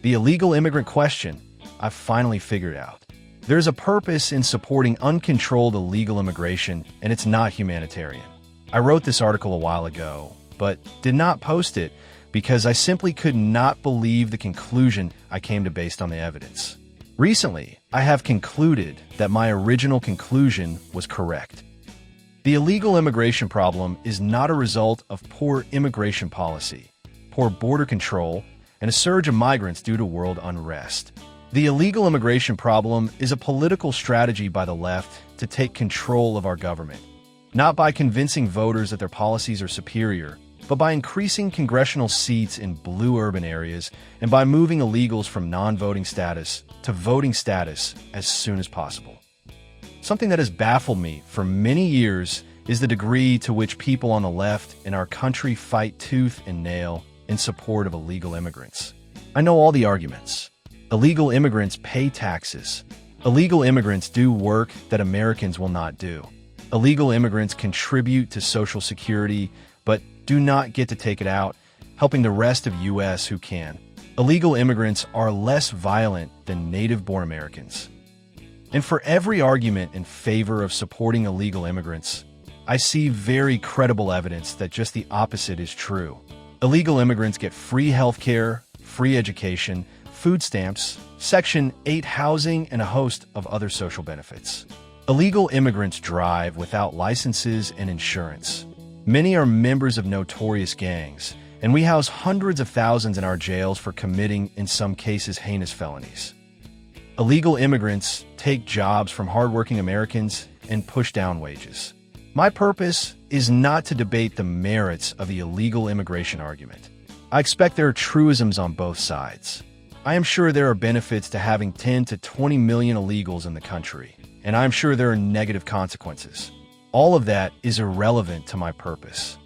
The illegal immigrant question, I've finally figured out. There's a purpose in supporting uncontrolled illegal immigration, and it's not humanitarian. I wrote this article a while ago, but did not post it because I simply could not believe the conclusion I came to based on the evidence. Recently, I have concluded that my original conclusion was correct. The illegal immigration problem is not a result of poor immigration policy, poor border control, and a surge of migrants due to world unrest. The illegal immigration problem is a political strategy by the left to take control of our government, not by convincing voters that their policies are superior, but by increasing congressional seats in blue urban areas and by moving illegals from non-voting status to voting status as soon as possible. Something that has baffled me for many years is the degree to which people on the left in our country fight tooth and nail in support of illegal immigrants. I know all the arguments. Illegal immigrants pay taxes. Illegal immigrants do work that Americans will not do. Illegal immigrants contribute to Social Security, but do not get to take it out, helping the rest of U.S. who can. Illegal immigrants are less violent than native-born Americans. And for every argument in favor of supporting illegal immigrants, I see very credible evidence that just the opposite is true. Illegal immigrants get free health care, free education, food stamps, Section 8 housing, and a host of other social benefits. Illegal immigrants drive without licenses and insurance. Many are members of notorious gangs, and we house hundreds of thousands in our jails for committing, in some cases, heinous felonies. Illegal immigrants take jobs from hardworking Americans and push down wages. My purpose is not to debate the merits of the illegal immigration argument. I expect there are truisms on both sides. I am sure there are benefits to having 10 to 20 million illegals in the country, and I'm sure there are negative consequences. All of that is irrelevant to my purpose.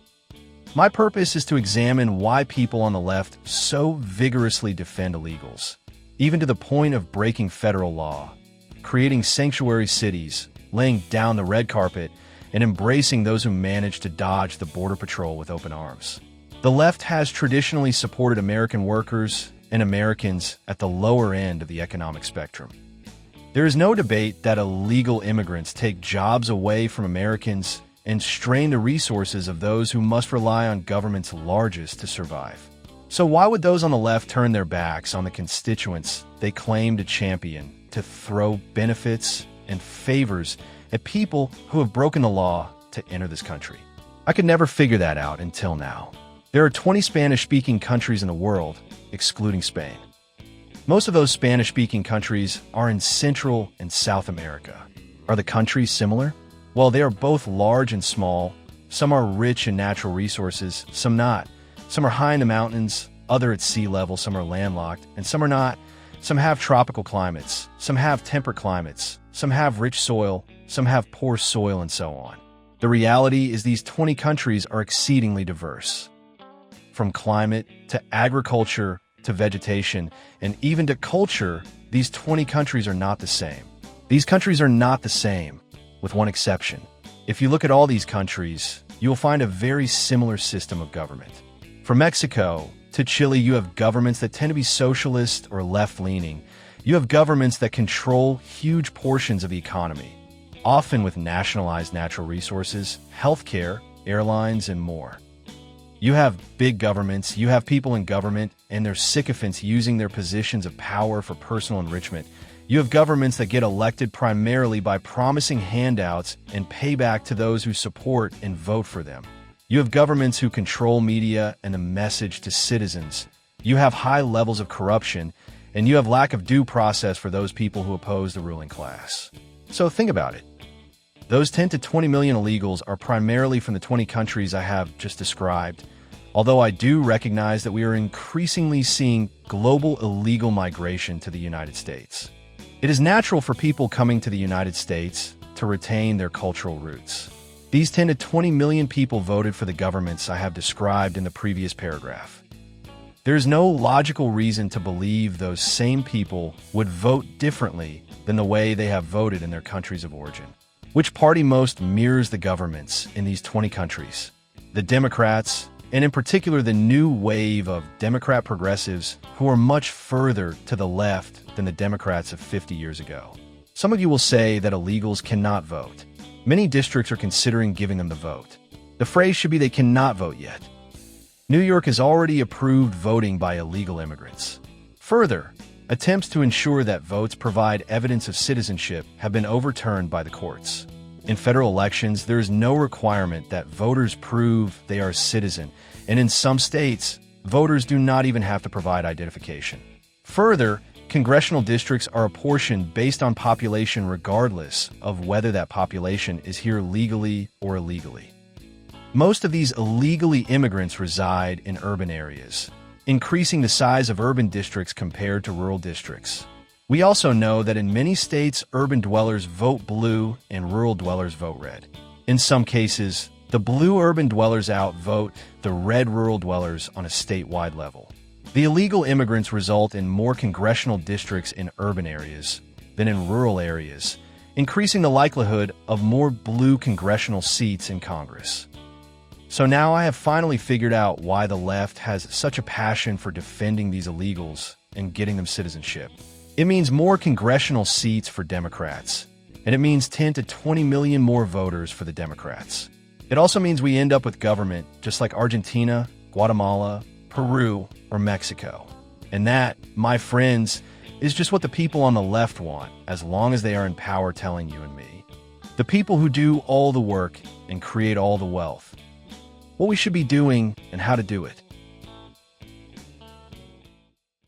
My purpose is to examine why people on the left so vigorously defend illegals, even to the point of breaking federal law, creating sanctuary cities, laying down the red carpet, and embracing those who manage to dodge the Border Patrol with open arms. The left has traditionally supported American workers and Americans at the lower end of the economic spectrum. There is no debate that illegal immigrants take jobs away from Americans and strain the resources of those who must rely on government's largest to survive. So why would those on the left turn their backs on the constituents they claim to champion to throw benefits and favors at people who have broken the law to enter this country? I could never figure that out until now. There are 20 Spanish-speaking countries in the world, excluding Spain. Most of those Spanish-speaking countries are in Central and South America. Are the countries similar? Well, they are both large and small. Some are rich in natural resources, some not. Some are high in the mountains, other at sea level, some are landlocked, and some are not. Some have tropical climates, some have temperate climates, some have rich soil, some have poor soil, and so on. The reality is these 20 countries are exceedingly diverse. From climate to agriculture to vegetation and even to culture, these 20 countries are not the same. These countries are not the same, with one exception. If you look at all these countries, you will find a very similar system of government. From Mexico to Chile, you have governments that tend to be socialist or left-leaning. You have governments that control huge portions of the economy, often with nationalized natural resources, healthcare, airlines, and more. You have big governments, you have people in government, and their sycophants using their positions of power for personal enrichment. You have governments that get elected primarily by promising handouts and payback to those who support and vote for them. You have governments who control media and the message to citizens. You have high levels of corruption, and you have lack of due process for those people who oppose the ruling class. So think about it. Those 10 to 20 million illegals are primarily from the 20 countries I have just described, although I do recognize that we are increasingly seeing global illegal migration to the United States. It is natural for people coming to the United States to retain their cultural roots. These 10 to 20 million people voted for the governments I have described in the previous paragraph. There is no logical reason to believe those same people would vote differently than the way they have voted in their countries of origin. Which party most mirrors the governments in these 20 countries? The Democrats, and in particular the new wave of Democrat progressives who are much further to the left than the Democrats of 50 years ago. Some of you will say that illegals cannot vote. Many districts are considering giving them the vote. The phrase should be they cannot vote yet. New York has already approved voting by illegal immigrants. Further, attempts to ensure that votes provide evidence of citizenship have been overturned by the courts. In federal elections, there is no requirement that voters prove they are a citizen, and in some states, voters do not even have to provide identification. Further, congressional districts are apportioned based on population regardless of whether that population is here legally or illegally. Most of these illegally immigrants reside in urban areas, increasing the size of urban districts compared to rural districts. We also know that in many states, urban dwellers vote blue and rural dwellers vote red. In some cases, the blue urban dwellers outvote the red rural dwellers on a statewide level. The illegal immigrants result in more congressional districts in urban areas than in rural areas, increasing the likelihood of more blue congressional seats in Congress. So now I have finally figured out why the left has such a passion for defending these illegals and getting them citizenship. It means more congressional seats for Democrats, and it means 10 to 20 million more voters for the Democrats. It also means we end up with government just like Argentina, Guatemala, Peru, or Mexico. And that, my friends, is just what the people on the left want, as long as they are in power telling you and me. The people who do all the work and create all the wealth. What we should be doing and how to do it.